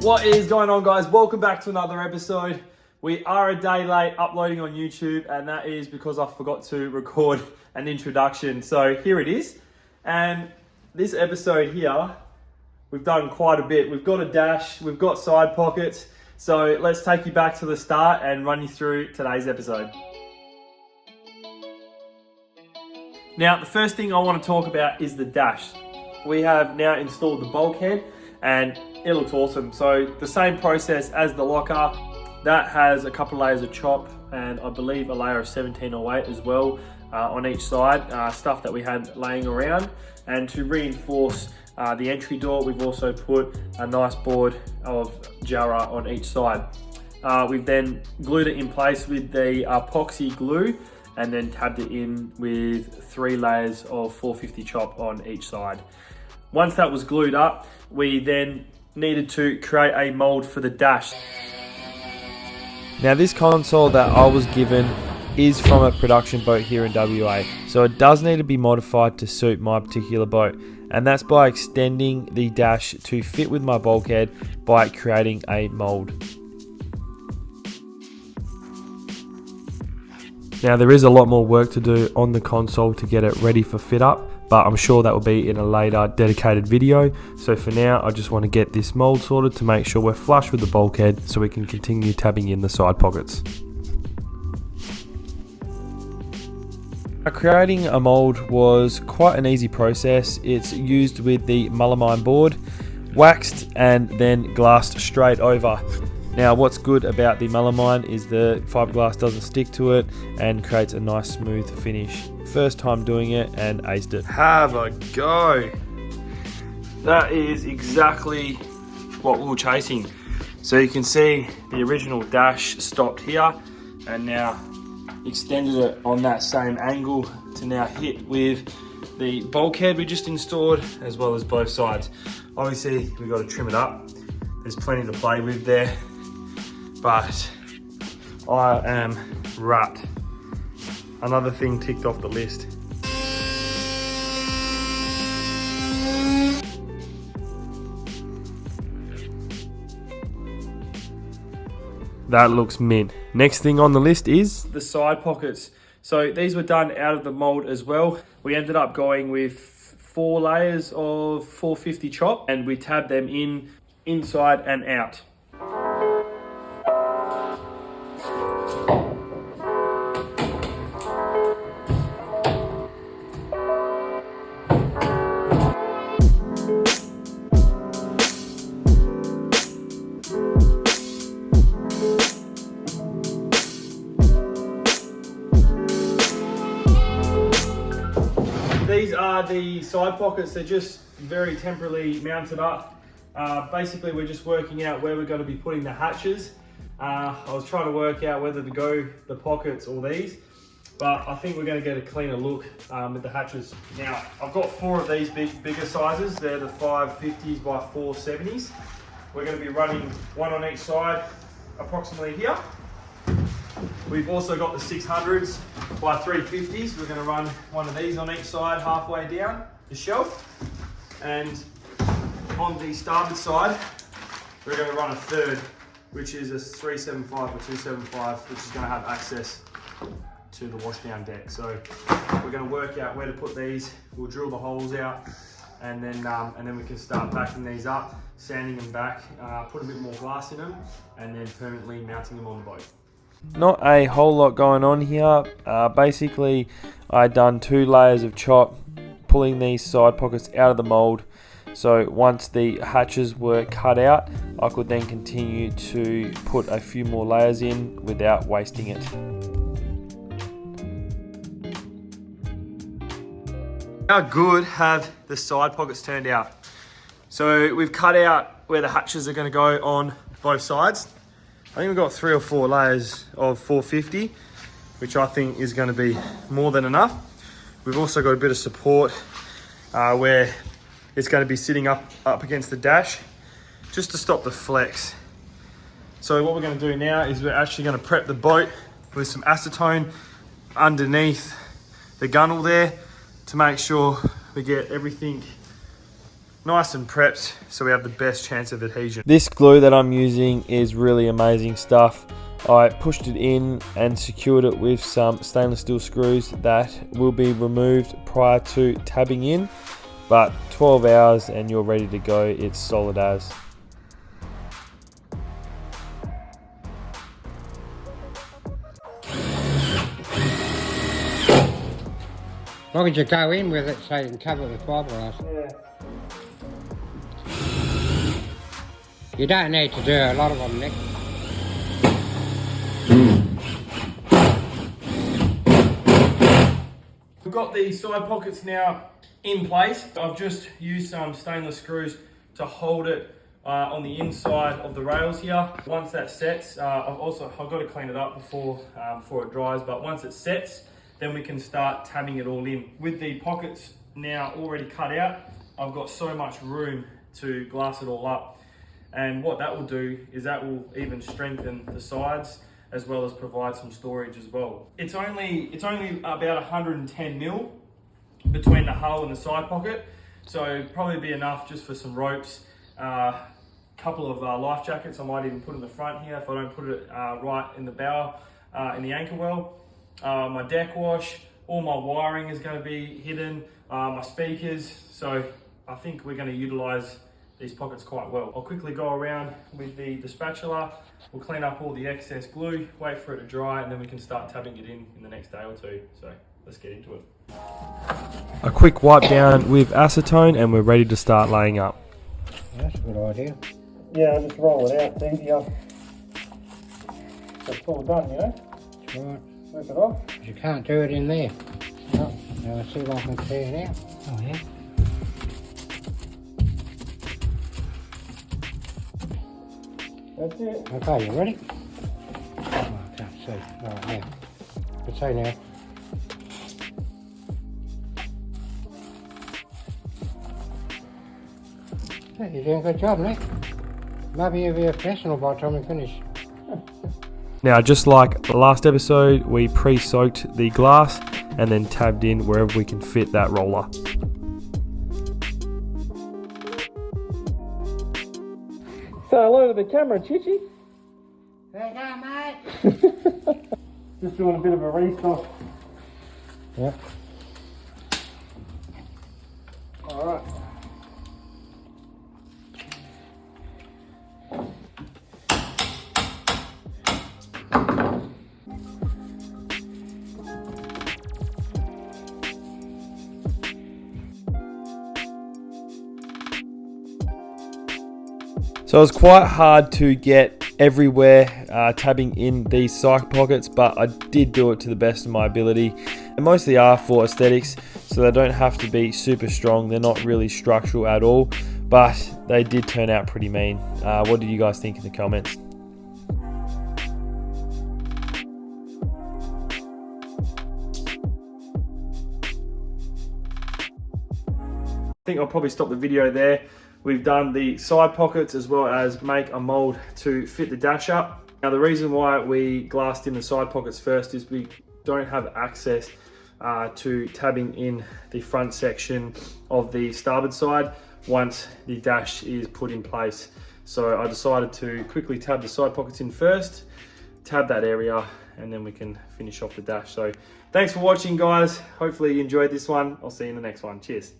What is going on, guys? Welcome back to another episode. We are a day late uploading on YouTube, and that is because I forgot to record an introduction. So here it is. And this episode here, we've done quite a bit. We've got a dash, we've got side pockets. So let's take you back to the start and run you through today's episode. Now, the first thing I want to talk about is the dash. We have now installed the bulkhead and it looks awesome. So the same process as the locker, that has a couple of layers of chop and I believe a layer of 1708 as well on each side, stuff that we had laying around. And to reinforce the entry door, we've also put a nice board of Jarrah on each side. We've then glued it in place with the epoxy glue and then tabbed it in with 3 layers of 450 chop on each side. Once that was glued up, we then needed to create a mould for the dash. Now this console that I was given is from a production boat here in WA, so it does need to be modified to suit my particular boat, and that's by extending the dash to fit with my bulkhead by creating a mould. Now there is a lot more work to do on the console to get it ready for fit up, but I'm sure that will be in a later dedicated video. So for now, I just want to get this mould sorted to make sure we're flush with the bulkhead so we can continue tabbing in the side pockets. Creating a mould was quite an easy process. It's used with the melamine board, waxed and then glassed straight over. Now what's good about the melamine is the fiberglass doesn't stick to it and creates a nice smooth finish. First time doing it and aced it. Have a go. That is exactly what we were chasing. So you can see the original dash stopped here and now extended it on that same angle to now hit with the bulkhead we just installed, as well as both sides. Obviously we've got to trim it up. There's plenty to play with there, but I am wrapped. Another thing ticked off the list. That looks mint. Next thing on the list is the side pockets. So these were done out of the mould as well. We ended up going with 4 layers of 450 chop and we tabbed them in inside and out. These are the side pockets. They're just very temporarily mounted up. Basically, we're just working out where we're going to be putting the hatches. I was trying to work out whether to go the pockets or these, but I think we're going to get a cleaner look with the hatches. Now, I've got 4 of these bigger sizes. They're the 550s by 470s. We're going to be running 1 on each side, approximately here. We've also got the 600s by 350s. We're going to run 1 of these on each side, halfway down the shelf. And on the starboard side, we're going to run a 3rd, which is a 375 or 275, which is going to have access to the washdown deck. So we're going to work out where to put these. We'll drill the holes out, and then we can start backing these up, sanding them back, put a bit more glass in them, and then permanently mounting them on the boat. Not a whole lot going on here. Basically, I done 2 layers of chop, pulling these side pockets out of the mould. So once the hatches were cut out, I could then continue to put a few more layers in without wasting it. How good have the side pockets turned out? So we've cut out where the hatches are going to go on both sides. I think we've got 3 or 4 layers of 450, which I think is going to be more than enough. We've also got a bit of support where it's going to be sitting up against the dash, just to stop the flex. So what we're going to do now is we're actually going to prep the boat with some acetone underneath the gunnel there to make sure we get everything nice and prepped so we have the best chance of adhesion. This glue that I'm using is really amazing stuff. I pushed it in and secured it with some stainless steel screws that will be removed prior to tabbing in, but 12 hours and you're ready to go. It's solid as. As long as you go in with it so you can cover it with fiberglass. Yeah. You don't need to do a lot of them, Nick. We've got the side pockets now in place. I've just used some stainless screws to hold it on the inside of the rails here. Once that sets, I've got to clean it up before it dries, but once it sets, then we can start tabbing it all in. With the pockets now already cut out, I've got so much room to glass it all up. And what that will do is that will even strengthen the sides as well as provide some storage as well. It's only about 110 mil between the hull and the side pocket, so probably be enough just for some ropes, couple of life jackets I might even put in the front here if I don't put it right in the bow, in the anchor well. My deck wash, all my wiring is going to be hidden, my speakers, so I think we're going to utilize these pockets quite well. I'll quickly go around with the spatula, we'll clean up all the excess glue, wait for it to dry, and then we can start tabbing it in the next day or two. So let's get into it. A quick wipe down with acetone and we're ready to start laying up. That's a good idea. Yeah, I'll just roll it out, it's easier. It's all done, you know? That's right. Work it off. You can't do it in there. No. Now let's see if I can clear it out. Oh yeah. That's it. Okay, you ready? Oh, I can't see. Alright, now. Let's see now. Yeah, you're doing a good job, Nick. Maybe you'll be a professional by the time we finish. Now, just like the last episode, we pre-soaked the glass and then tabbed in wherever we can fit that roller. Say hello to the camera, Chichi. There you go, mate. Just doing a bit of a restock. Yep. Alright. So it was quite hard to get everywhere tabbing in these side pockets, but I did do it to the best of my ability. They mostly are for aesthetics, so they don't have to be super strong. They're not really structural at all, but they did turn out pretty mean. What did you guys think in the comments? I think I'll probably stop the video there. We've done the side pockets as well as make a mould to fit the dash up. Now the reason why we glassed in the side pockets first is we don't have access to tabbing in the front section of the starboard side once the dash is put in place. So I decided to quickly tab the side pockets in first, tab that area, and then we can finish off the dash. So thanks for watching, guys. Hopefully you enjoyed this one. I'll see you in the next one. Cheers.